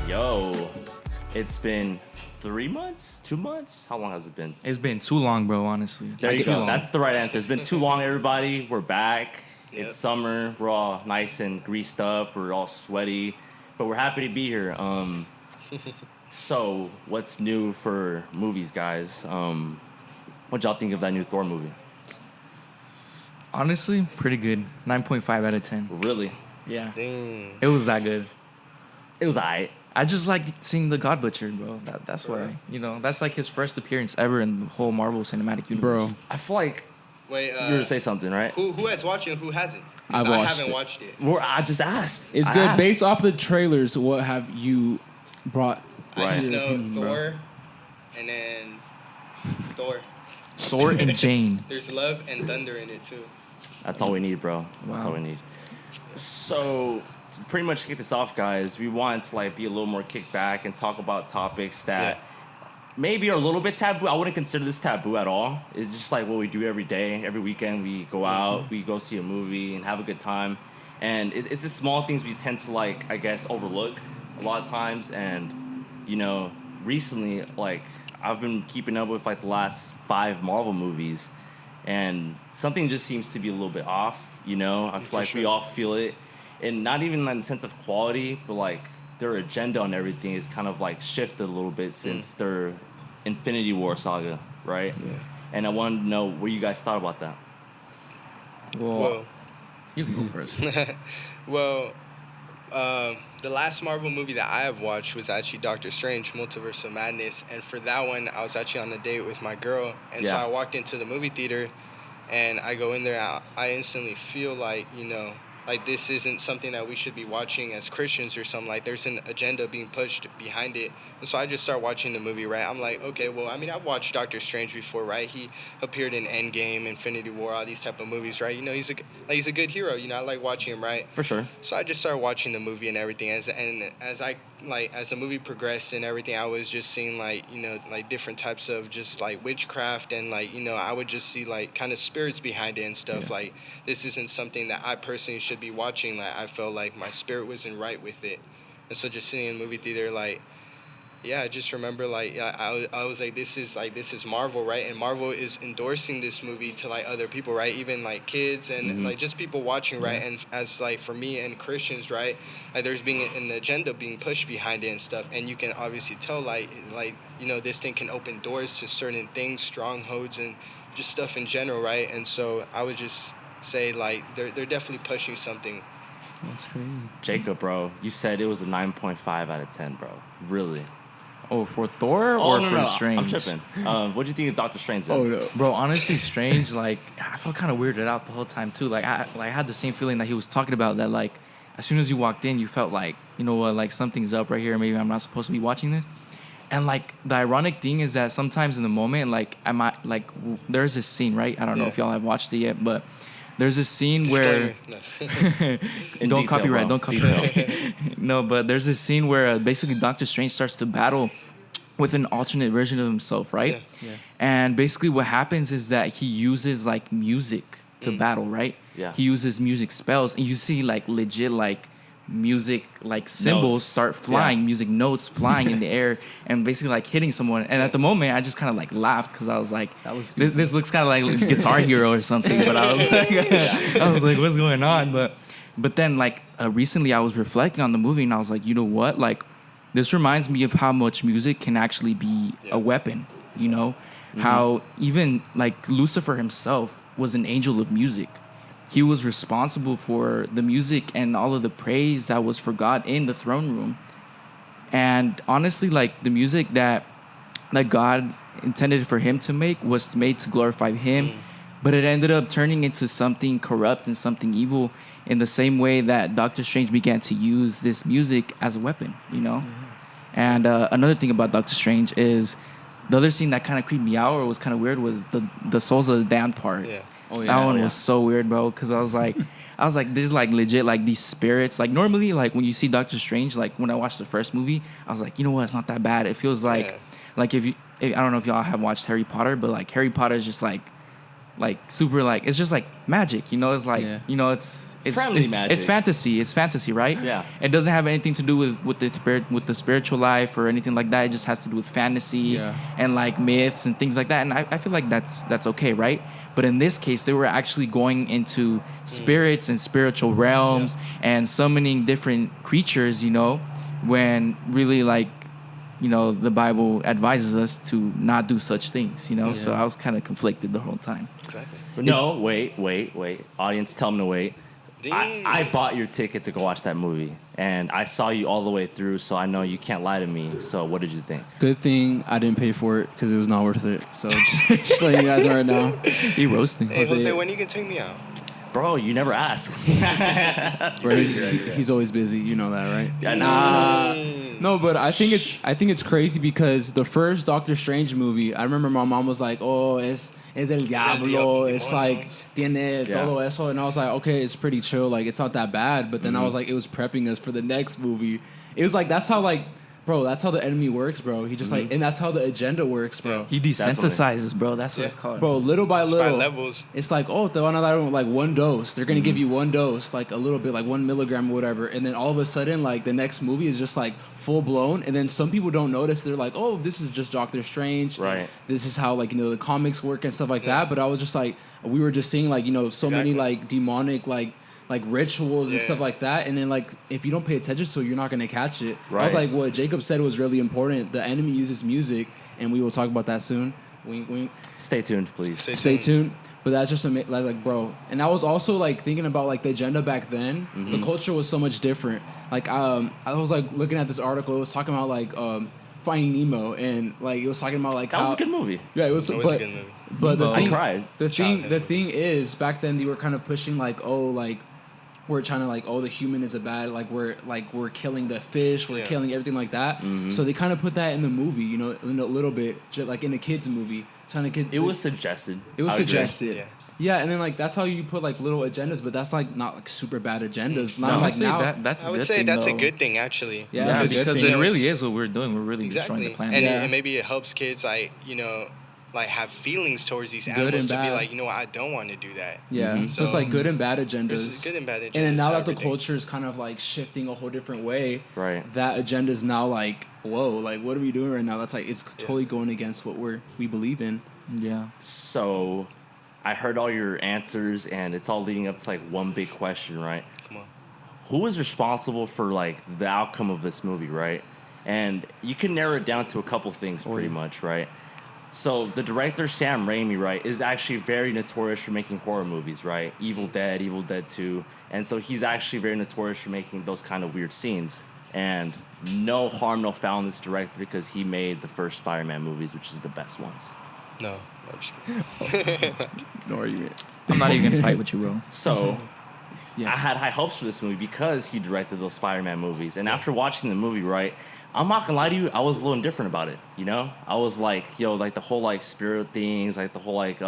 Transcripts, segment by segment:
Yo, it's been 3 months? 2 months? How long has it been? It's been too long, bro, honestly. There you go. Long. That's the right answer. It's been too long, everybody. We're back. Yep. It's summer. We're all nice and greased up. We're all sweaty. But we're happy to be here. So, what's new for movies, guys? What'd y'all think of that new Thor movie? Honestly, pretty good. 9.5 out of 10. Really? Yeah. Dang. It was that good. It was aight. I just like seeing the God Butcher, bro. That's why. That's like his first appearance ever in the whole Marvel Cinematic Universe. Bro. I feel like Wait, you were going to say something, right? who has watched it and who hasn't? 'Cause I've I watched haven't it. watched it. I just asked. It's I good. asked. Based off the trailers, what have you brought? I Right. just to your know opinion, bro? Thor, and then Thor. Thor and Jane. There's love and thunder in it too. That's all we need, bro. That's Wow. all we need. So, to pretty much kick this off, guys, we want to be a little more kick back and talk about topics that maybe are a little bit taboo. I wouldn't consider this taboo at all. It's just like what we do every day. Every weekend, we go out, we go see a movie and have a good time. And it's the small things we tend to, I guess, overlook a lot of times. And, recently, I've been keeping up with, the last 5 Marvel movies. And something just seems to be a little bit off, I feel like we all feel it. And not even in the sense of quality, but, their agenda on everything is kind of, shifted a little bit since their Infinity War saga, right? Yeah. And I wanted to know what you guys thought about that. Well, You can go first. well, the last Marvel movie that I have watched was actually Doctor Strange, Multiverse of Madness. And for that one, I was actually on a date with my girl. And so Yeah. I walked into the movie theater, and I go in there, I instantly feel like this isn't something that we should be watching as Christians or something. There's an agenda being pushed behind it. And so I just start watching the movie, right? I'm like, okay, well, I've watched Doctor Strange before, right? He appeared in Endgame, Infinity War, all these type of movies, right? He's a good hero. I like watching him, right? For sure. So I just started watching the movie and everything. As the movie progressed and everything, I was just seeing different types of just witchcraft and I would just see kind of spirits behind it and stuff. Yeah. This isn't something that I personally should be watching. I felt like my spirit wasn't right with it, and so just sitting in the movie theater, I just remember I was like, this is Marvel, right? And Marvel is endorsing this movie to other people, right? Even kids and just people watching, right? And as for me and Christians, right? There's being an agenda being pushed behind it and stuff, and you can obviously tell this thing can open doors to certain things, strongholds, and just stuff in general, right? And so I would just say they're definitely pushing something. That's crazy. Jacob, bro, you said it was a 9.5 out of 10, bro. Really? Oh, for Thor or for Strange? I'm tripping. What'd you think of Doctor Strange then? Oh no. Bro, honestly, Strange, I felt kind of weirded out the whole time, too. I had the same feeling that he was talking about, that, as soon as you walked in, you felt something's up right here. Maybe I'm not supposed to be watching this. And, the ironic thing is that sometimes in the moment, there's this scene, right? I don't know if y'all have watched it yet, but there's this scene Disclaimer. where... In don't detail, copyright, bro. don't copyright. No, but there's this scene where basically Doctor Strange starts to battle with an alternate version of himself, right? Yeah. And basically what happens is that he uses music to battle, right? Yeah. He uses music spells, and you see legit music symbols Notes. start flying, music notes flying in the air, and basically hitting someone. And at the moment, I just kind of laughed because I was like, That was this looks kind of like Guitar Hero or something. But I was like, what's going on? But then recently I was reflecting on the movie, and I was like, you know what? This reminds me of how much music can actually be a weapon. How even Lucifer himself was an angel of music. He was responsible for the music and all of the praise that was for God in the throne room. And honestly, the music that God intended for him to make was made to glorify him, but it ended up turning into something corrupt and something evil in the same way that Doctor Strange began to use this music as a weapon, And another thing about Doctor Strange is the other scene that kind of creeped me out or was kind of weird was the Souls of the Damned part. Yeah. Oh, yeah. That one was so weird, bro, because I was like, there's legit these spirits. Normally, when you see Doctor Strange, when I watched the first movie, I was like, you know what, it's not that bad. It feels I don't know if y'all have watched Harry Potter, but Harry Potter is just super like it's just like magic, you know. It's like Yeah. you know, it's Friendly magic. It's fantasy. It's fantasy, right? Yeah. It doesn't have anything to do with the spiritual life or anything like that. It just has to do with fantasy Yeah. and like myths and things like that. And I feel like that's okay, right? But in this case, they were actually going into spirits and spiritual realms and summoning different creatures, you know, when really like, you know, the Bible advises us to not do such things, you know? So I was kind of conflicted the whole time. Exactly. No, wait. Audience, tell them to wait. Dang. I bought your ticket to go watch that movie, and I saw you all the way through, so I know you can't lie to me. So what did you think? Good thing I didn't pay for it because it was not worth it. So just letting you guys know right now. He roasting. Hey, Jose, when you can take me out? Bro, you never ask. Bro, he's always busy. You know that, right? Yeah, nah. No, but I think it's crazy because the first Doctor Strange movie, I remember my mom was like, "Oh, es el diablo." It's like tiene todo eso, and I was like, "Okay, it's pretty chill. Like it's not that bad." But then I was like, it was prepping us for the next movie. It was like that's how like. Bro, that's how the enemy works, bro. He just like, and that's how the agenda works, bro. He desensitizes, bro. That's what it's called. Bro, little by It's little, by levels. it's like, oh, te van a dar like one dose. They're gonna give you one dose, like a little bit, like 1 milligram or whatever, and then all of a sudden, like the next movie is just like full blown, and then some people don't notice. They're like, oh, this is just Doctor Strange. Right. This is how like the comics work and stuff like that. But I was just like, we were just seeing like so many like demonic like rituals and stuff like that, and then like if you don't pay attention to it, you're not gonna catch it. Right. I was like, what Jacob said was really important. The enemy uses music, and we will talk about that soon. Wink, wink. Stay tuned, please. Stay tuned. But that's just like bro. And I was also like thinking about like the agenda back then. The culture was so much different. Like I was like looking at this article. It was talking about like Finding Nemo, and like it was talking about like That was a good movie. Yeah, it was. It was a good movie. But I cried. The thing is, back then they were kind of pushing like, oh, like we're trying to like, oh, the human is a bad, we're killing the fish, we're killing everything like that. So they kind of put that in the movie, you know, in a little bit, just like in a kids movie, trying to It was suggested. It was I agree. suggested. Yeah, and then like that's how you put like little agendas, but that's like not like super bad agendas. Not like Honestly, now. that's I a would good say thing, that's though. a good thing, actually. Yeah, it's a good because thing. it really is what we're doing. We're really destroying Exactly. the planet. And, Yeah. and maybe it helps kids, like, like have feelings towards these Good animals and to be bad. like, you know what, I don't want to do that. Yeah, so it's like good and bad agendas. This is good and bad agendas. And then now that the everything. culture is kind of like shifting a whole different way, Right. that agenda is now like, whoa, like what are we doing right now? That's like it's totally going against what we believe in. Yeah. So, I heard all your answers, and it's all leading up to like one big question, right? Come on. Who is responsible for like the outcome of this movie, right? And you can narrow it down to a couple things, pretty much, right? So the director Sam Raimi, right, is actually very notorious for making horror movies, right? Evil Dead 2, and so he's actually very notorious for making those kind of weird scenes. And no harm, no foul in this director because he made the first Spider-Man movies, which is the best ones. No, I'm just kidding. No argument. I'm not even gonna fight with you, bro. So Yeah. I had high hopes for this movie because he directed those Spider-Man movies. And after watching the movie, right, I'm not gonna lie to you, I was a little indifferent about it, you know? I was like, like the whole like spirit things, like the whole like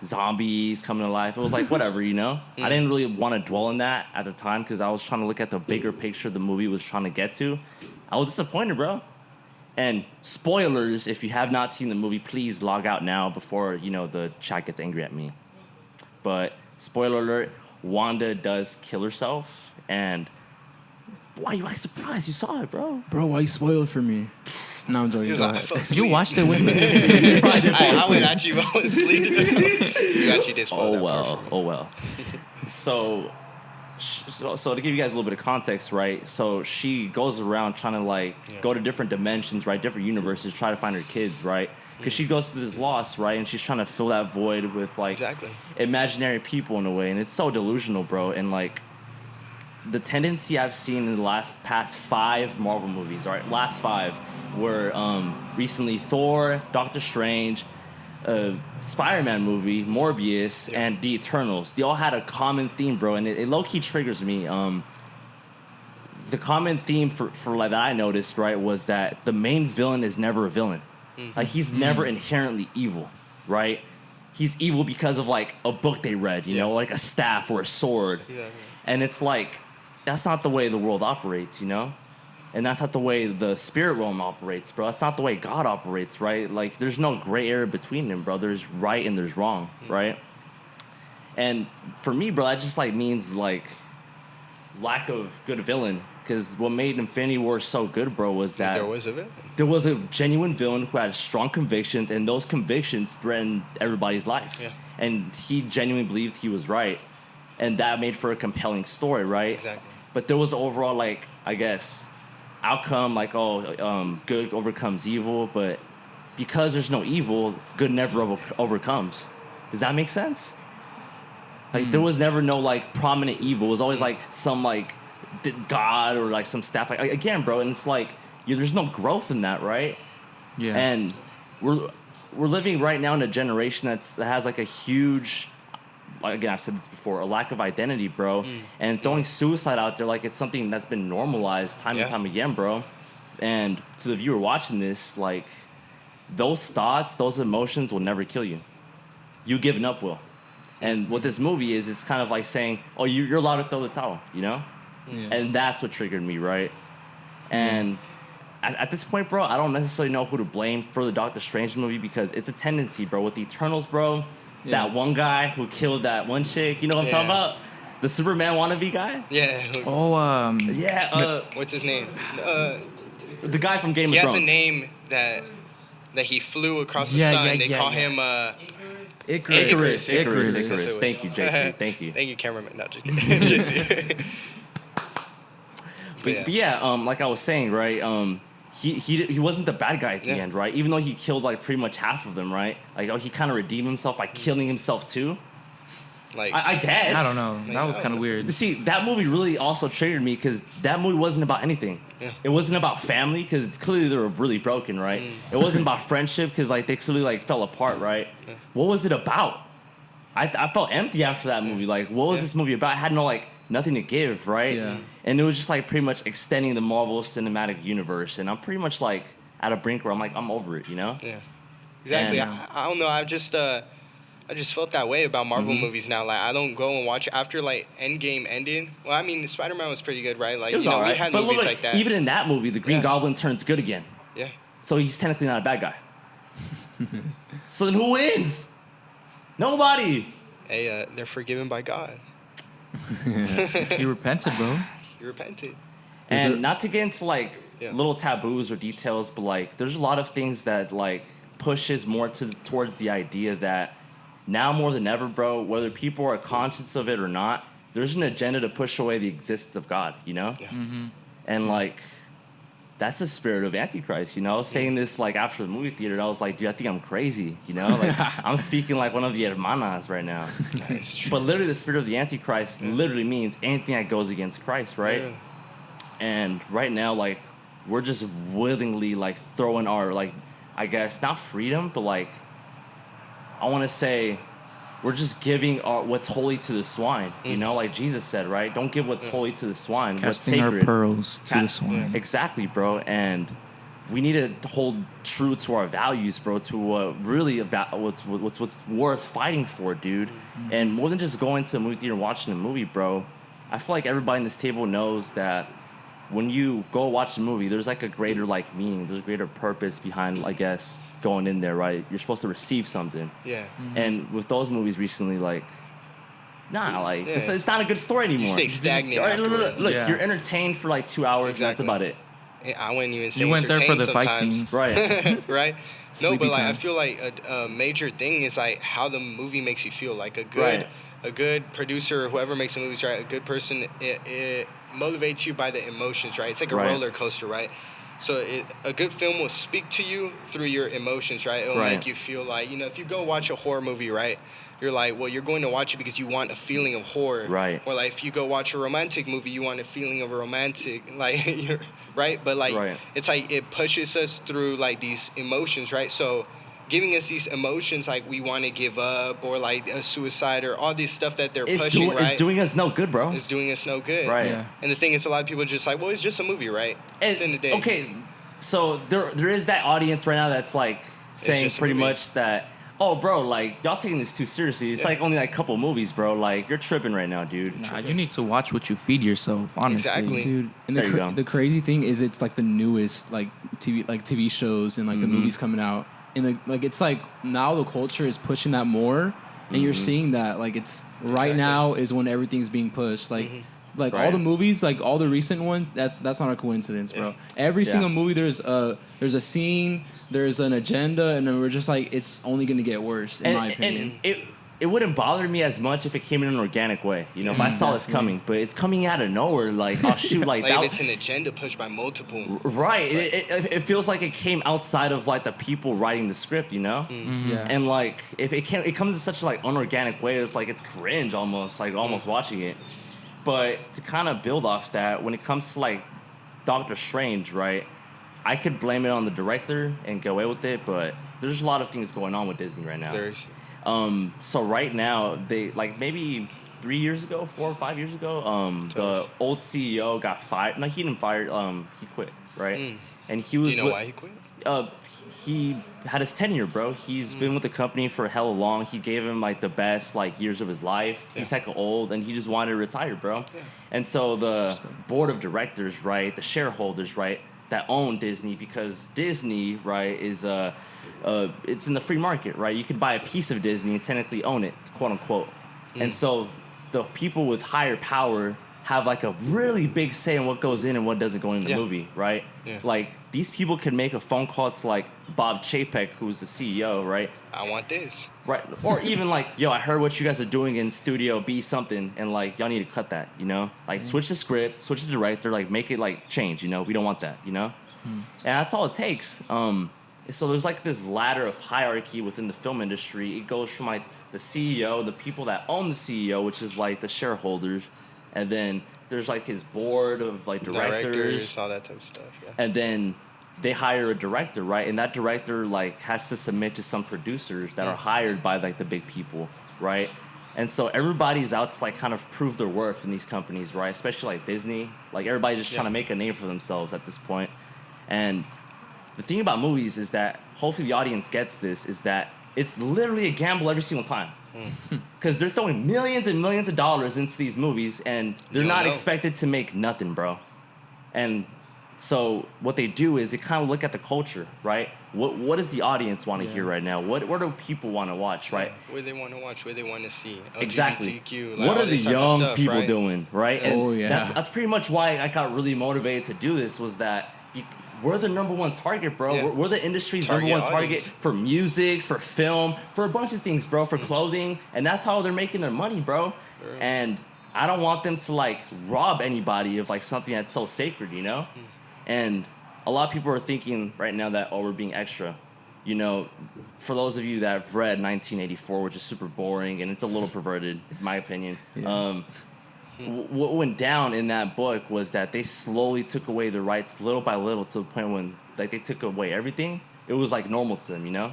zombies coming to life. It was like whatever, you know? I didn't really want to dwell on that at the time because I was trying to look at the bigger picture the movie was trying to get to. I was disappointed, bro. And spoilers, if you have not seen the movie, please log out now before, the chat gets angry at me. But spoiler alert, Wanda does kill herself, and why you act surprised? You saw it, bro. Bro, why you spoil it for me? No, I'm joking. He was Go like, I ahead. fell asleep. You watched it with me. I would actually fall asleep. You actually did spoil that part for me. Oh well. So to give you guys a little bit of context, right? So she goes around trying to go to different dimensions, right? Different universes, try to find her kids, right? Because she goes through this loss, right? And she's trying to fill that void with Exactly. imaginary people in a way, and it's so delusional, bro. And the tendency I've seen in the past 5 Marvel movies, right? Last 5 were recently Thor, Doctor Strange, Spider-Man movie, Morbius, and The Eternals. They all had a common theme, bro, and it low-key triggers me. The common theme for that I noticed, right, was that the main villain is never a villain. Like, he's never inherently evil, right? He's evil because of, a book they read, you know, like a staff or a sword. Yeah. And it's that's not the way the world operates, you know? And that's not the way the spirit realm operates, bro. That's not the way God operates, right? Like, there's no gray area between them, bro. There's right and there's wrong, right? And for me, bro, that just, like, means, like, lack of good villain. Because what made Infinity War so good, bro, was that There was a villain. there was a genuine villain who had strong convictions, and those convictions threatened everybody's life. Yeah. And he genuinely believed he was right. And that made for a compelling story, right? Exactly. But there was overall, like, I guess, outcome, like, good overcomes evil, but because there's no evil, good never overcomes. Does that make sense? Like, there was never no, like, prominent evil. It was always, like, some, like, God or, like, some staff. Like, again, bro, and it's like, there's no growth in that, right? Yeah. And we're living right now in a generation that has, like, a huge... Again, I've said this before, a lack of identity, bro. And throwing suicide out there like it's something that's been normalized time and time again, bro. And to the viewer watching this, like, those thoughts, those emotions will never kill you. You giving up will. And what this movie is, it's kind of like saying, oh, you're allowed to throw the towel, you know? Yeah. And that's what triggered me, right? And at this point, bro, I don't necessarily know who to blame for the Doctor Strange movie because it's a tendency, bro. With the Eternals, bro, that one guy who killed that one chick, you know what I'm talking about? The Superman wannabe guy? Yeah. Oh, Yeah, What's his name? the guy from Game He of has Thrones. a name that he flew across the sun. They call him Icarus. That's who it was. Thank you, Jason. Thank you. Thank you, cameraman. No, just kidding. JC. But yeah, like I was saying, right? He wasn't the bad guy at the end, right? Even though he killed like pretty much half of them, right? Like, he kind of redeemed himself by killing himself too. Like, I guess. I don't know. That was kind of weird. See, that movie really also triggered me because that movie wasn't about anything. Yeah. It wasn't about family because clearly they were really broken, right? It wasn't about friendship because like they clearly like fell apart, right? Yeah. What was it about? I felt empty after that movie. Like, what was this movie about? I had nothing to give, right? Yeah. And it was just like pretty much extending the Marvel Cinematic Universe, and I'm pretty much like at a brink where I'm like, I'm over it, you know? Yeah. Exactly. And, I don't know. I just felt that way about Marvel movies now. Like, I don't go and watch it after like Endgame ended. Well, I mean, Spider-Man was pretty good, right? Like, It was you know, all right. we had But movies look, like that. even in that movie, the Green Goblin turns good again. Yeah. So he's technically not a bad guy. So then who wins? Nobody. Hey, they're forgiven by God. You repented, bro. You repented. And not to get into like Yeah. little taboos or details, but like there's a lot of things that like pushes more towards the idea that now more than ever, bro, whether people are conscious of it or not, there's an agenda to push away the existence of God, you know? Yeah. And like that's the spirit of Antichrist, you know? I was saying this like after the movie theater, I was like, dude, I think I'm crazy, you know? Like I'm speaking like one of the hermanas right now. That's true. But literally the spirit of the Antichrist literally means anything that goes against Christ, right? Yeah. And right now, like, we're just willingly, like, throwing our, like, I guess, not freedom, but, like, I want to say we're just giving what's holy to the swine, you know? Like Jesus said, right? Don't give what's holy to the swine, what's Casting our sacred. pearls to the swine. Exactly, bro. And we need to hold true to our values, bro, to what really what's worth fighting for, dude. And more than just going to a movie theater and watching a movie, bro, I feel like everybody in this table knows that when you go watch a movie, there's like a greater like meaning, there's a greater purpose behind, I guess, going in there, right? You're supposed to receive something. Yeah. And with those movies recently, like, like Yeah. it's not a good story anymore. You stay stagnant afterwards. Look, Yeah. you're entertained for like 2 hours. Exactly. And that's about it. I wouldn't even say You went there for the fight sometimes. scenes. Right. Right? No, Sleepy but like I time. feel like a major thing is like how the movie makes you feel. Like Right. a good producer or whoever makes the movies, right? A good person, it motivates you by the emotions, right? It's like a Right. roller coaster, right? So a good film will speak to you through your emotions, right? It'll Right. make you feel like, if you go watch a horror movie, right? You're like, well, you're going to watch it because you want a feeling of horror. Right. Or like if you go watch a romantic movie, you want a feeling of a romantic, like, right? But like, Right. it's like it pushes us through like these emotions, right? So giving us these emotions like we want to give up or like a suicide or all this stuff that they're pushing, right? It's doing us no good, bro. It's doing us no good. Right. Yeah. And the thing is, a lot of people are just like, well, it's just a movie, right? At the end of the day. Okay, so there is that audience right now that's like saying just a pretty movie. much that Oh, bro, like, y'all taking this too seriously. It's like only like a couple movies, bro. Like, you're tripping right now, dude. Nah, you need to watch what you feed yourself, honestly. Exactly. Dude, and There you go. the crazy thing is it's like the newest like TV shows and like the movies coming out. And like it's like now the culture is pushing that more and you're seeing that like it's right now is when everything's being pushed. Like like all Right. the movies, like all the recent ones, that's not a coincidence, bro. Every single movie there's a scene, there's an agenda, and then we're just like it's only gonna get worse in my opinion. And it wouldn't bother me as much if it came in an organic way. You know, if I saw this coming, but it's coming out of nowhere. Like, oh shoot, like Like that. if it's an agenda pushed by multiple. Right. It feels like it came outside of like the people writing the script, you know? Yeah. And like if it comes in such like unorganic way, it's like it's cringe almost, like almost watching it. But to kind of build off that, when it comes to like Doctor Strange, right? I could blame it on the director and get away with it, but there's a lot of things going on with Disney right now. There's. So right now, they like maybe 3 years ago, 4 or 5 years ago, the old CEO got fired. No, he didn't fire. He quit, right? And he was. Do you know why he quit? He had his tenure, bro. He's been with the company for hella long. He gave him like the best like years of his life. He's hecka old, and he just wanted to retire, bro. Yeah. And so the board of directors, right, the shareholders, right, that own Disney, because Disney, right, is it's in the free market, right? You could buy a piece of Disney and technically own it, quote unquote. And so the people with higher power have like a really big say in what goes in and what doesn't go in the movie, right? Yeah. Like these people can make a phone call to like Bob Chapek, who's the CEO, right? I want this. Right. Or even like, yo, I heard what you guys are doing in Studio B something, and like y'all need to cut that, you know? Like switch the script, switch the director, like make it like change, you know? We don't want that, you know? And that's all it takes. So there's like this ladder of hierarchy within the film industry. It goes from like the CEO, the people that own the CEO, which is like the shareholders, and then there's like his board of like directors, all that type of stuff. Yeah. and then they hire a director, right? And that director like has to submit to some producers that are hired by like the big people, right? And so everybody's out to like kind of prove their worth in these companies, right? Especially like Disney, like everybody's just trying to make a name for themselves at this point. And the thing about movies is that hopefully the audience gets this, is that it's literally a gamble every single time. Because they're throwing millions and millions of dollars into these movies, and they're not expected to make nothing, bro. And so what they do is they kind of look at the culture, right? What does the audience want to hear right now? What do people want to watch, right? Yeah. What they want to watch, what they want to see. Exactly. LGBTQ, like what all are the this type of young stuff, people right? doing, right? And yeah. that's pretty much why I got really motivated to do this, was that we're the number one target, bro. Yeah. We're the industry's Target number one audience. target for music, for film, for a bunch of things, bro, for clothing. And that's how they're making their money, bro. Sure. And I don't want them to, like, rob anybody of, like, something that's so sacred, you know? And a lot of people are thinking right now that, oh, we're being extra. You know, for those of you that have read 1984, which is super boring, and it's a little perverted, in my opinion, what went down in that book was that they slowly took away the rights little by little to the point when like they took away everything. It was like normal to them, you know?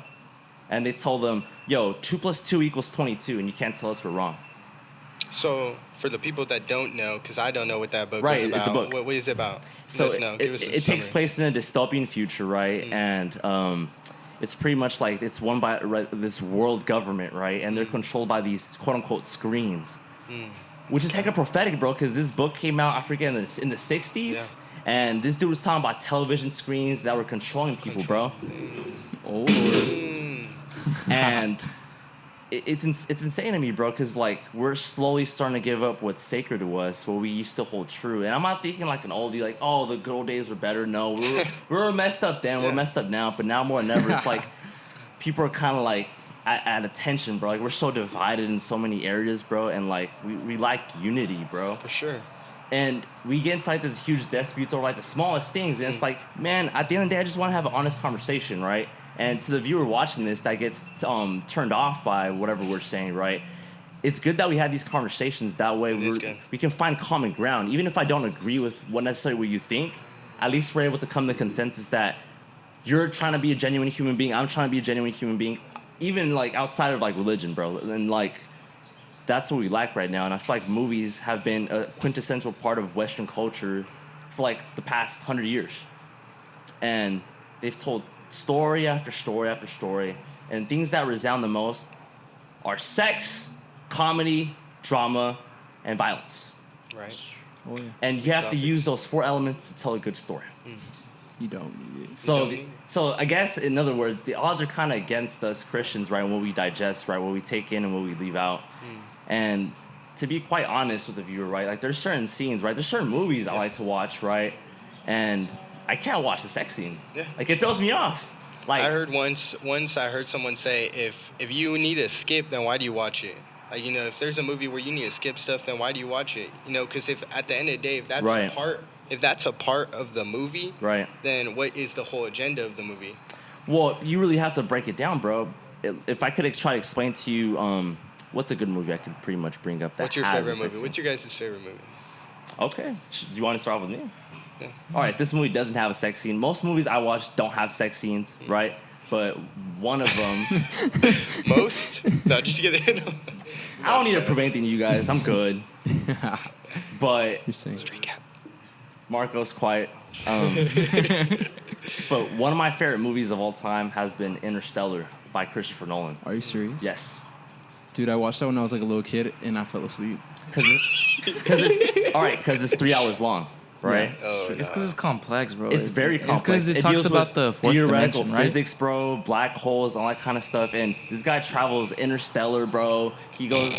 And they told them, yo, 2 + 2 = 22, and you can't tell us we're wrong. So for the people that don't know, because I don't know what that book Right, is about. it's a book. What is it about? So Let's know. Give us a it takes summary. place in a dystopian future, right? And it's pretty much like it's won by this world government, right? And they're controlled by these quote-unquote screens. Which is hecka prophetic, bro, because this book came out, I forget, in the 60s. Yeah. And this dude was talking about television screens that were controlling people, bro. Oh. And it's insane to me, bro, because, like, we're slowly starting to give up what's sacred to us, what we used to hold true. And I'm not thinking like an oldie, like, oh, the good old days were better. No, we were messed up then. We're messed up now. But now more than ever, it's like people are kind of, like, at attention, bro. Like, we're so divided in so many areas, bro, and like we lack unity, bro. For sure. And we get into like this huge disputes over like the smallest things, and it's like, man, at the end of the day, I just want to have an honest conversation, right? And to the viewer watching this that gets turned off by whatever we're saying, right? It's good that we have these conversations. That way we can find common ground. Even if I don't agree with what you think, at least we're able to come to consensus that you're trying to be a genuine human being, I'm trying to be a genuine human being. Even like outside of like religion, bro, and like that's what we lack right now. And I feel like movies have been a quintessential part of Western culture for like the past 100 years, and they've told story after story after story, And things that resound the most are sex, comedy, drama, and violence. Right. Oh, yeah. And you have to use those 4 elements to tell a good story. You don't need it. So I guess, in other words, the odds are kind of against us Christians, right? What we digest, right? What we take in and what we leave out. And to be quite honest with the viewer, right? Like, there's certain scenes, right? There's certain movies I like to watch, right? And I can't watch the sex scene. Yeah. Like, it throws me off. Like, I heard once I heard someone say, if you need to skip, then why do you watch it? Like, you know, if there's a movie where you need to skip stuff, then why do you watch it? You know, because if at the end of the day, if that's a part of the movie, right, then what is the whole agenda of the movie? Well, you really have to break it down, bro. If I could try to explain to you, what's a good movie I could pretty much bring up that What's your has favorite a sex movie? scene? What's your guys' favorite movie? Okay. You want to start off with me? Yeah. All right, this movie doesn't have a sex scene. Most movies I watch don't have sex scenes, right? But one of them... Most? No, just get it. I don't need to prove anything to you guys. I'm good. But... You're saying. Straight cap. Marco's quiet. But one of my favorite movies of all time has been Interstellar by Christopher Nolan. Are you serious? Yes. Dude, I watched that when I was like a little kid and I fell asleep. Because it's 3 hours long, right? Yeah. Oh, It's because it's complex, bro. It's very complex. It's because it talks deals about with the fourth theoretical dimension, right? physics, bro, black holes, all that kind of stuff. And this guy travels interstellar, bro. He goes...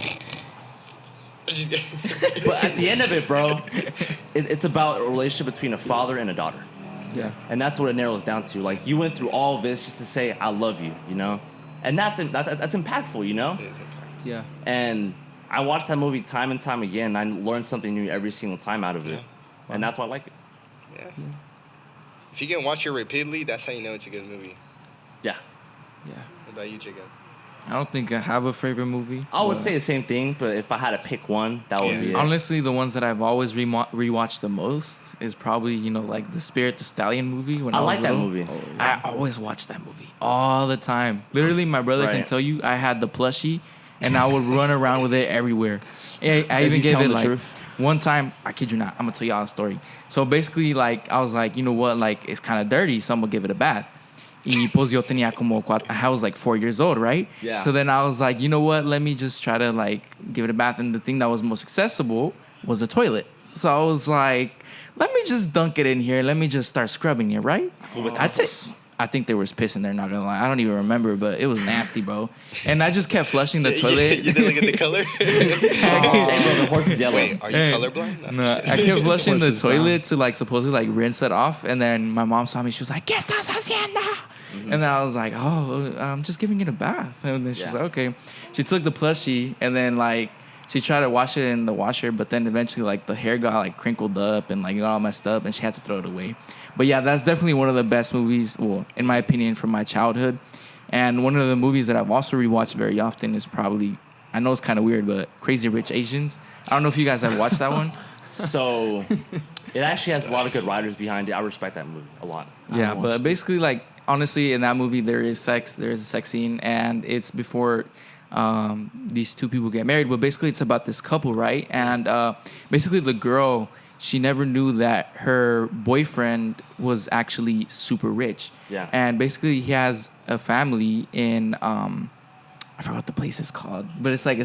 But at the end of it, bro, it's about a relationship between a father and a daughter. Yeah. And that's what it narrows down to. Like, you went through all of this just to say, I love you, you know? And that's impactful, you know? Yeah. And I watched that movie time and time again, and I learned something new every single time out of it. Yeah. And that's why I like it. Yeah. If you can watch it repeatedly, that's how you know it's a good movie. Yeah. Yeah. What about you, Jacob? I don't think I have a favorite movie. I would but say the same thing, but if I had to pick one, that would be it. honestly, the ones that I've always rewatched the most is probably, you know, like the Spirit of Stallion movie. When I was like that little. movie. I always watch that movie all the time. Literally, my brother can Right. tell you I had the plushie, and I would run around with it everywhere. I Is even he gave telling it the like truth? one time. I kid you not. I'm gonna tell y'all a story. So basically, like I was like, you know what? Like it's kind of dirty, so I'm gonna give it a bath. Y pues yo tenía como I was like 4 years old, right? Yeah. So then I was like, you know what? Let me just try to like give it a bath. And the thing that was most accessible was a toilet. So I was like, let me just dunk it in here. Let me just start scrubbing it, right? I think there was piss in there, not gonna lie. I don't even remember, but it was nasty, bro. And I just kept flushing the toilet. You didn't look at the color? Hey, bro, the horse is yellow. Wait, are you colorblind? No, I kept flushing the Horse is brown. toilet to like supposedly like rinse it off, and then my mom saw me. She was like, "¿Qué estás haciendo?" And then I was like, "Oh, I'm just giving it a bath." And then she's Yeah. like, "Okay." She took the plushie and then like she tried to wash it in the washer, but then eventually like the hair got like crinkled up and like got all messed up, and she had to throw it away. But yeah, that's definitely one of the best movies, well, in my opinion, from my childhood. And one of the movies that I've also rewatched very often is probably, I know it's kind of weird, but Crazy Rich Asians. I don't know if you guys have watched that one. So it actually has a lot of good writers behind it. I respect that movie a lot. Yeah, but basically, like, honestly, in that movie, there is sex. There is a sex scene, and it's before these two people get married. But basically, it's about this couple, right? And basically, the girl, she never knew that her boyfriend was actually super rich. Yeah. And basically, he has a family in, I forgot what the place is called, but it's like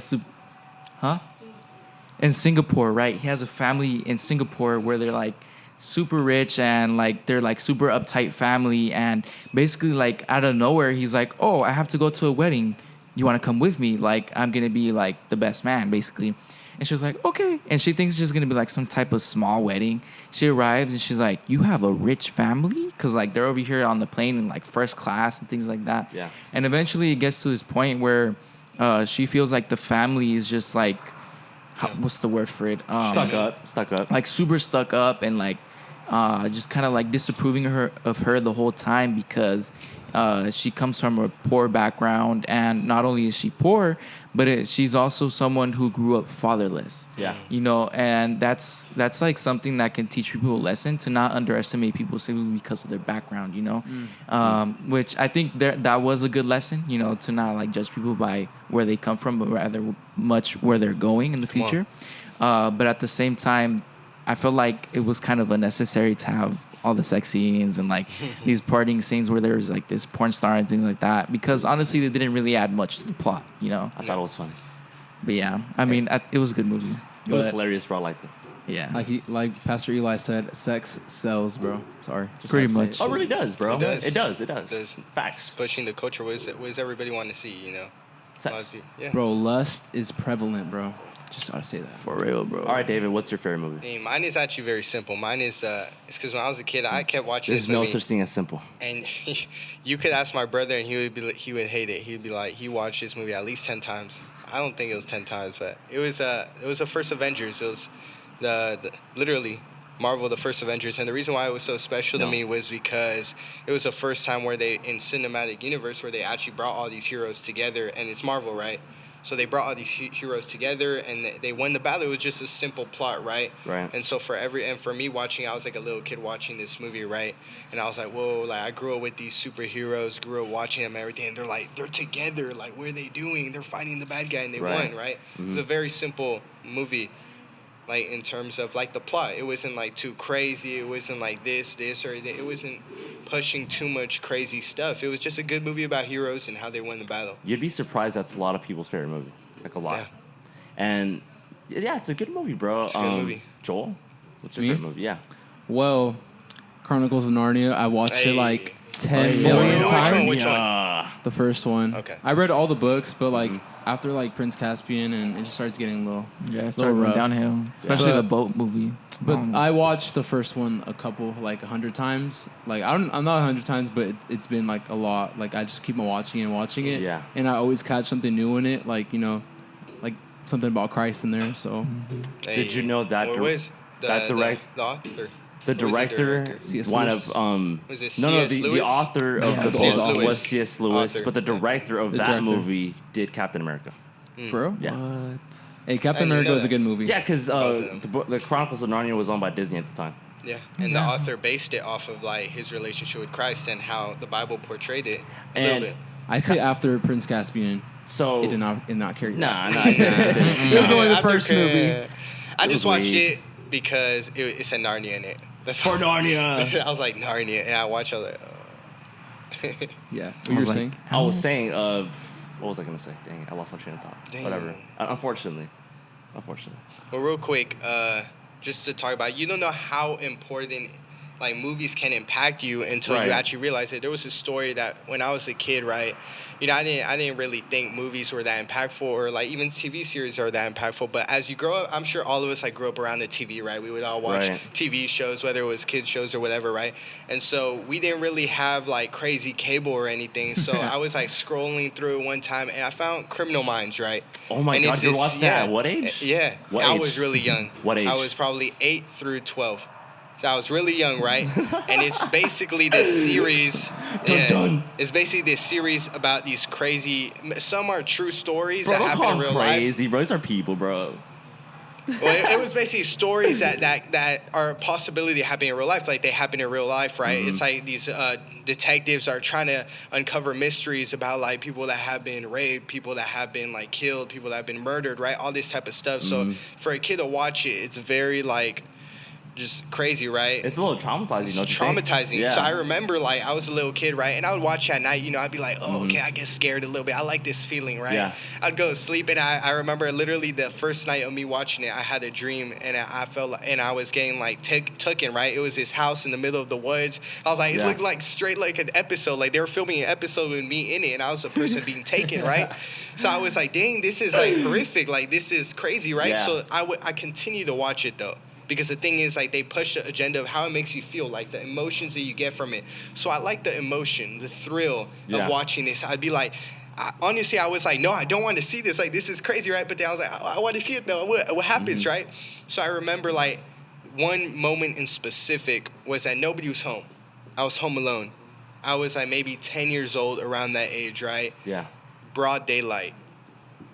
in Singapore, right? He has a family in Singapore where they're like super rich and like they're like super uptight family. And basically, like out of nowhere, he's like, "Oh, I have to go to a wedding. You want to come with me? Like, I'm going to be like the best man, basically." And she was like, "Okay." And she thinks it's just going to be like some type of small wedding. She arrives and she's like, "You have a rich family?" Because like they're over here on the plane in like first class and things like that. Yeah. And eventually it gets to this point where she feels like the family is just like, what's the word for it? Stuck up. Like super stuck up and like just kind of like disapproving of her the whole time because she comes from a poor background, and not only is she poor, but she's also someone who grew up fatherless. Yeah. You know, and that's like something that can teach people a lesson, to not underestimate people simply because of their background, you know? Which I think that was a good lesson, you know, to not like judge people by where they come from, but rather much where they're going in the future. But at the same time, I feel like it was kind of unnecessary to have all the sex scenes and like these partying scenes where there's like this porn star and things like that. Because honestly, they didn't really add much to the plot, you know. I thought it was funny. But yeah, I mean, it was a good movie. It was But, hilarious, bro. I liked it. yeah, Like Pastor Eli said, sex sells, bro. Sorry. Just Pretty had to say much. it. Oh, it really does, bro. It does. It does. It does. Facts. Pushing the culture. What does everybody want to see? You know. Sex. Yeah. Bro, lust is prevalent, bro. Just gotta say that. for real, bro. All right, David. What's your favorite movie? Hey, mine is actually very simple. Mine is it's because when I was a kid, I kept watching There's this no movie. such thing as simple. And you could ask my brother, and he would hate it. He'd be like, he watched this movie at least 10 times. I don't think it was 10 times, but it was the first Avengers. It was the literally Marvel, the first Avengers. And the reason why it was so special to me was because it was the first time where they, in cinematic universe, where they actually brought all these heroes together. And it's Marvel, right? So they brought all these heroes together, and they won the battle. It was just a simple plot, right? Right. And so for me watching, I was like a little kid watching this movie, right? And I was like, whoa, like I grew up with these superheroes, grew up watching them and everything, and they're together, like what are they doing? They're fighting the bad guy and they won, right? It was a very simple movie, like in terms of like the plot. It wasn't like too crazy. It wasn't like this or that. It wasn't pushing too much crazy stuff. It was just a good movie about heroes and how they won the battle. You'd be surprised that's a lot of people's favorite movie. Like a lot. Yeah. And yeah, it's a good movie, bro. It's a good movie. Joel, what's your Me? favorite movie? Yeah. Well, Chronicles of Narnia, I watched it Hey. like 10 Hey. million Which one? times. Which one? Yeah. The first one. Okay. I read all the books, but like after like Prince Caspian, and it just starts getting a little. Yeah, it started going rough. downhill, especially But- the boat movie. But Um, I watched the first one a couple, like 100 times. Like I'm not 100 times, but it's been like a lot. Like I just keep on watching it. Yeah. And I always catch something new in it, like like something about Christ in there. So Hey, Did you know that what was that direct- the author? The Who was the director, director? C.S. one Lewis. of Was it no, C.S. the Lewis? author of Yeah, the C.S. book Lewis. was C.S. Lewis, Author. but the director of The that director. movie did Captain America. for real? Yeah. What? Hey, Captain I didn't America know was a that. good movie. Yeah, because Both of them. the Chronicles of Narnia was owned by Disney at the time. Yeah, and the author based it off of like his relationship with Christ and how the Bible portrayed it a And- little bit. I say after Prince Caspian, So it did not carry. Nah, that. nah. It was only the After first Chris- movie. I It was just watched weak. it because it said Narnia in it. That's For Narnia. I was like Narnia, and I watched. I was like, Yeah, what I you was were like, saying? I was saying, what was I gonna say? Dang, I lost my train of thought. Damn. Whatever. Unfortunately. well, real quick, just to talk about, you don't know how important like movies can impact you until Right. you actually realize it. There was a story that when I was a kid, right? I didn't really think movies were that impactful, or like even TV series are that impactful. But as you grow up, I'm sure all of us like grew up around the TV, right? We would all watch Right. TV shows, whether it was kids shows or whatever, right? And so we didn't really have like crazy cable or anything. So I was like scrolling through it one time, and I found Criminal Minds, right? Oh my And God, it's you this- watched that? What age? Yeah, What I age? was really young. What age? I was probably 8 through 12. So I was really young, right? And it's basically this series. Dun. It's basically this series about these crazy. Some are true stories Bro, that don't happen call in them real life. crazy, bro. These are people, bro. Well, it was basically stories that are a possibility happening in real life, like they happen in real life, right? Mm-hmm. It's like these detectives are trying to uncover mysteries about like people that have been raped, people that have been like killed, people that have been murdered, right? All this type of stuff. Mm-hmm. So for a kid to watch it, it's very like just crazy, right? It's a little traumatizing, It's don't you think? traumatizing. Yeah. So I remember, like, I was a little kid, right? And I would watch at night, I'd be like, oh, okay, Mm-hmm. I get scared a little bit. I like this feeling, right? Yeah. I'd go to sleep, and I remember literally the first night of me watching it, I had a dream, and I felt like, and I was getting, like, taken, right? It was this house in the middle of the woods. I was like, it Yeah. looked like straight like an episode. Like, they were filming an episode with me in it, and I was the person being taken, right? So I was like, dang, this is, like, horrific. Like, this is crazy, right? Yeah. So I continue to watch it, though. Because the thing is, like, they push the agenda of how it makes you feel, like the emotions that you get from it. So I like the emotion, the thrill Yeah. of watching this. I'd be like, honestly, I was like, no, I don't want to see this. Like, this is crazy, right? But then I was like, I want to see it, though. What happens, right? So I remember, like, one moment in specific was that nobody was home. I was home alone. I was, like, maybe 10 years old, around that age, right? Yeah. Broad daylight.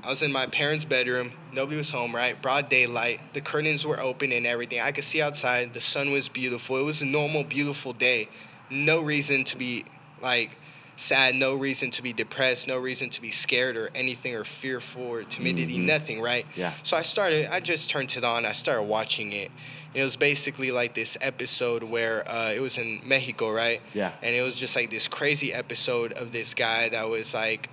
I was in my parents' bedroom. Nobody was home, right? Broad daylight. The curtains were open and everything. I could see outside. The sun was beautiful. It was a normal, beautiful day. No reason to be, like, sad, no reason to be depressed, no reason to be scared or anything or fearful or timidity, nothing, right? Yeah. So I just turned it on. I started watching it. It was basically like this episode where it was in Mexico, right? Yeah. And it was just like this crazy episode of this guy that was like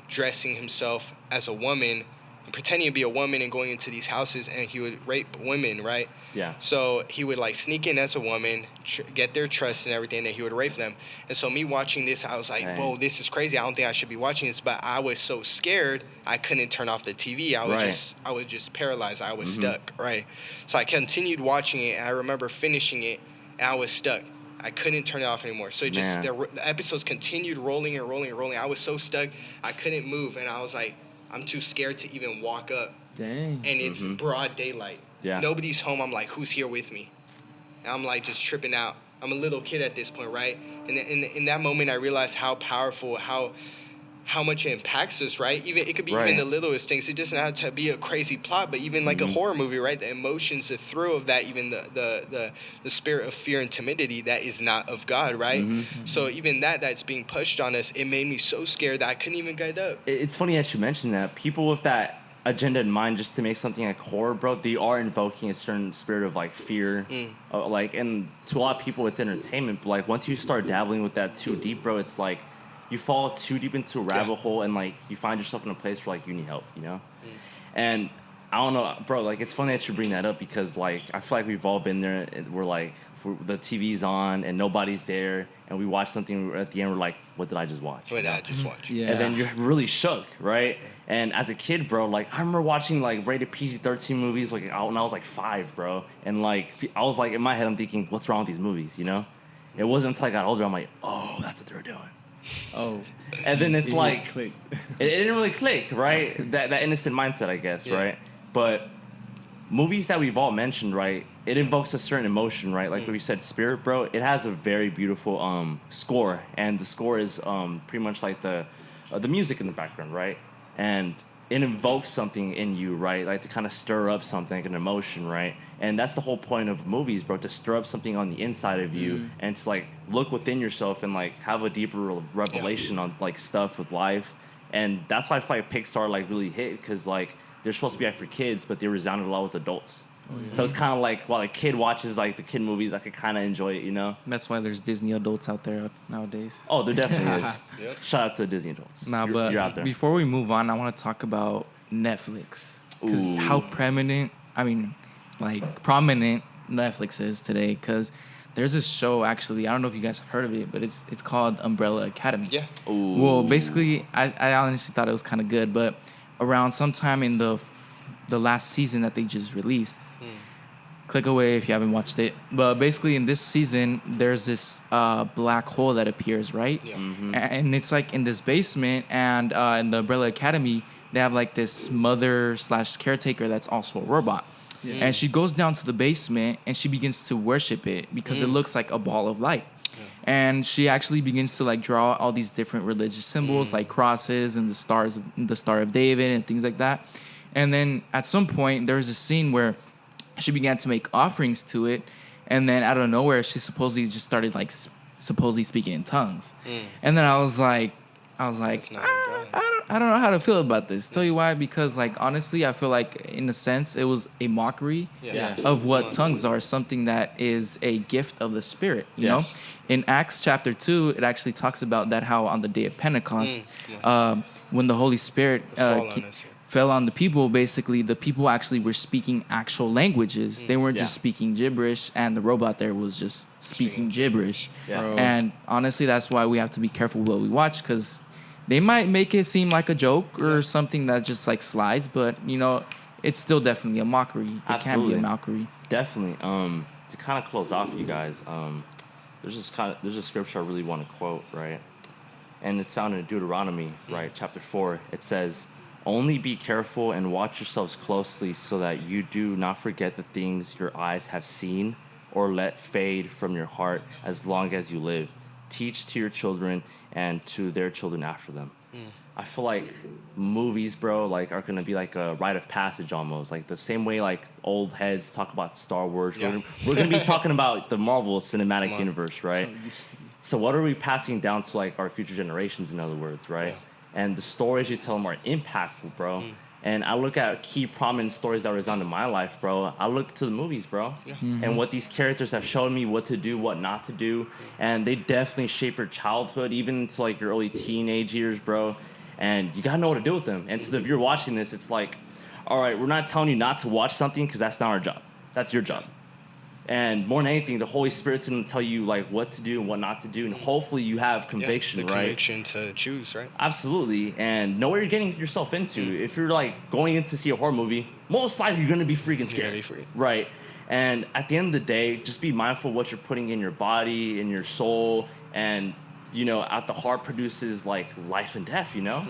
dressing himself as a woman, pretending to be a woman and going into these houses, and he would rape women, right? Yeah. So he would like sneak in as a woman, get their trust and everything, and then he would rape them. And so me watching this, I was like, Dang. whoa, this is crazy. I don't think I should be watching this. But I was so scared, I couldn't turn off the TV. I was just paralyzed. I was stuck, right? So I continued watching it, and I remember finishing it, and I was stuck. I couldn't turn it off anymore. So it just the episodes continued rolling and rolling and rolling. I was so stuck, I couldn't move, and I was like, I'm too scared to even walk up. Dang. And it's broad daylight. Yeah. Nobody's home. I'm like, who's here with me? And I'm like just tripping out. I'm a little kid at this point, right? And in that moment, I realized how powerful, how much it impacts us, right? Even it could be even the littlest things. It doesn't have to be a crazy plot, but even like a horror movie, right? The emotions, the thrill of that, even the spirit of fear and timidity that is not of God, right? So even that's being pushed on us, it made me so scared that I couldn't even get up. It's funny that you mentioned that. People with that agenda in mind, just to make something like horror, bro, they are invoking a certain spirit of like fear, like, and to a lot of people it's entertainment, but like once you start dabbling with that too deep, bro, it's like you fall too deep into a rabbit hole, and like you find yourself in a place where like you need help, you know? And I don't know, bro, like it's funny that you bring that up, because like I feel like we've all been there, and the TV's on and nobody's there, and we watch something at the end, we're like, what did I just watch? What did I just watch? Yeah. And then you're really shook, right? And as a kid, bro, like I remember watching like rated PG-13 movies like when I was like 5, bro. And like I was like in my head, I'm thinking, what's wrong with these movies? You know? It wasn't until I got older, I'm like, oh, that's what they were doing. Oh. And then it's like click. it didn't really click, right? That innocent mindset, I guess, right? But movies that we've all mentioned, right? It invokes a certain emotion, right? Like we said, Spirit, bro. It has a very beautiful score, and the score is pretty much like the music in the background, right? And it invokes something in you, right? Like to kind of stir up something, like an emotion, right? And that's the whole point of movies, bro, to stir up something on the inside of you and to like look within yourself and like have a deeper revelation on like stuff with life. And that's why I feel like Pixar like really hit, because like they're supposed to be like for kids, but they resounded a lot with adults. So it's kind of like while a kid watches like the kid movies, I could kind of enjoy it, you know? That's why there's Disney adults out there nowadays. Oh, there definitely is. Shout out to Disney adults. Nah, You're out but there. before we move on, I want to talk about Netflix. Because how prominent Netflix is today. Because there's this show, actually, I don't know if you guys have heard of it, but it's called Umbrella Academy. Yeah. Ooh. Well, basically, I honestly thought it was kind of good, but around sometime in the last season that they just released, click away if you haven't watched it, but basically in this season there's this black hole that appears, right? And it's like in this basement, and in the Umbrella Academy they have like this mother/caretaker that's also a robot. And she goes down to the basement and she begins to worship it because it looks like a ball of light. And she actually begins to like draw all these different religious symbols like crosses and the Star of David and things like that. And then at some point there's a scene where she began to make offerings to it, and then out of nowhere she supposedly just started like supposedly speaking in tongues. And then I was like, I don't know how to feel about this. Tell you why? Because like honestly, I feel like in a sense it was a mockery of what tongues are, something that is a gift of the Spirit. You know, in Acts chapter 2, it actually talks about that, how on the day of Pentecost, when the Holy Spirit fell on the people, basically the people actually were speaking actual languages. They weren't just speaking gibberish, and the robot there was just speaking gibberish. And honestly, that's why we have to be careful what we watch, because they might make it seem like a joke or something that just like slides, but you know, it's still definitely a mockery. It can be a mockery. Definitely. To kind of close off, you guys, there's a scripture I really want to quote, right? And it's found in Deuteronomy, right, chapter 4. It says, "Only be careful and watch yourselves closely so that you do not forget the things your eyes have seen or let fade from your heart as long as you live. Teach to your children and to their children after them." I feel like movies, bro, like are gonna be like a rite of passage almost. Like the same way like old heads talk about Star Wars. We're gonna be talking about the Marvel Cinematic Universe, right? So what are we passing down to like our future generations, in other words, right? Yeah. And the stories you tell them are impactful, bro. And I look at key prominent stories that resound in my life, bro. I look to the movies, bro. Yeah. And what these characters have shown me what to do, what not to do. And they definitely shape your childhood, even into like your early teenage years, bro. And you gotta know what to do with them. And to the viewer watching this, it's like, all right, we're not telling you not to watch something because that's not our job. That's your job. And more than anything, the Holy Spirit's going to tell you like what to do and what not to do, and hopefully you have conviction, the right? conviction to choose, right? Absolutely, and know what you're getting yourself into. If you're like going in to see a horror movie, most likely you're going to be freaking scared, right? And at the end of the day, just be mindful of what you're putting in your body, in your soul, and you know, at the heart produces like life and death, you know.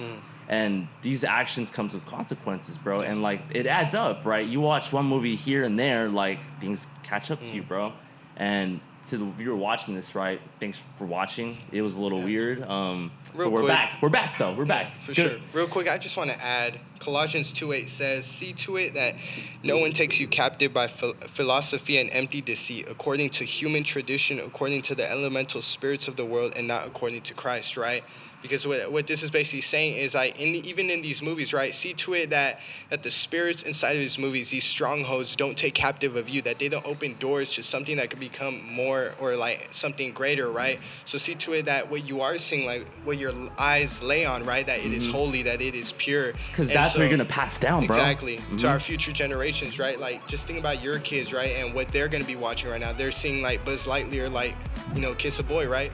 And these actions comes with consequences, bro. And like it adds up, right? You watch one movie here and there, like things catch up to you, bro. And to the viewer watching this, right? Thanks for watching. It was a little weird. Real but we're quick. back. We're back though. We're back. For Good. sure. Real quick, I just want to add, Colossians 2:8 says, "See to it that no one takes you captive by philosophy and empty deceit, according to human tradition, according to the elemental spirits of the world, and not according to Christ," right? Because what this is basically saying is, like, even in these movies, right? See to it that the spirits inside of these movies, these strongholds, don't take captive of you, that they don't open doors to something that could become more or like something greater, right? So see to it that what you are seeing, like what your eyes lay on, right? That it is holy, that it is pure. Because that's what you're gonna pass down, bro. Exactly. To our future generations, right? Like, just think about your kids, right? And what they're gonna be watching right now. They're seeing like Buzz Lightyear, like, you know, kiss a boy, right?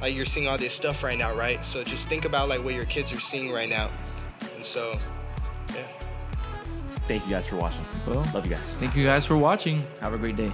Like, you're seeing all this stuff right now, right? So just think about like what your kids are seeing right now. And so, yeah. Thank you guys for watching. Well, love you guys. Thank you guys for watching. Have a great day.